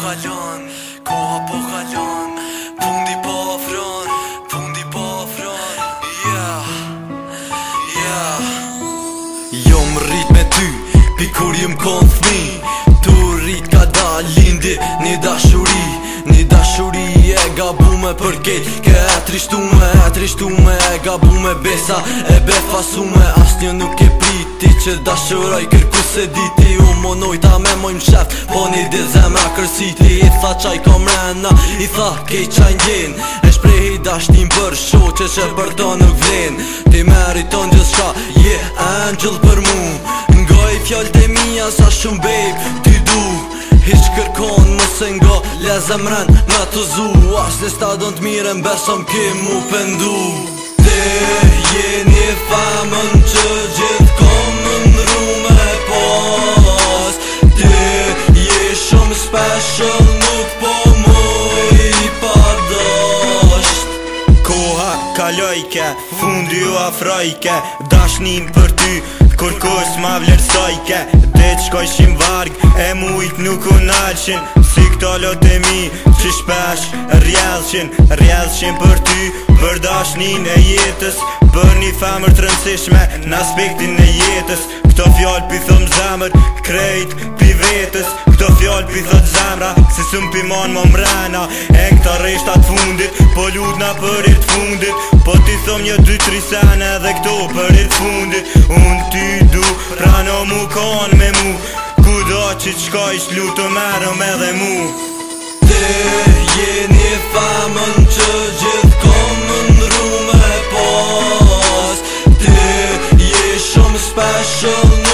kalon, koha po kalon, fundi po afron, fundi po afron. Jo m'rrit me ty, pi kur jem kon fmi. Tu rrit ka da lindi një dashuri, një dashuri e gabume për kejt. Ke e trishtume, e gabume besa, e befasume. Asnjë nuk e priti që dashuroj kërku se diti. U monoj ta me moj msheft, po një di zemra kërsiti. I tha qaj kom rena, i tha kej qaj njen. E shprehi dashtin për shoqe që për to nuk vlen. Ti meriton gjithë shka, je angel për mu. Ngoj fjallët e mija sa shumë babe, ty du. Hiq kërkon mëse nga le zemren me të zu. As në stadon t'miren besom ke mu pëndu. Te je një femën që gjithë kom nëndru me pas. Te je shumë special, nuk po moj padasht. Koha kalojke, fundi u afrojke. Dashnin për ty, kur kus ma vlerësojke. Dhe qkojshim varg, e mujt nuk u nalshin. Si këto lot e mi, që shpesh rjellshin për ty. Për dashnin e jetës, për një femër të rëndësishme në aspektin e jetës. Këto fjall pi thom zemër, krejt pi vetës. Këto fjall pi thot zemra, se sëm pi mon më mrena. E këta reshtat fundit, po lutna për it fundit. Po ti thom një 2-3 sene dhe këto për it fundit. Unë ty du, prano mu kon me mu. Kudo që qkojsh lutë merëm edhe mu. Te je një femën që gjithë kom nëndru me pas. Te je shumë special.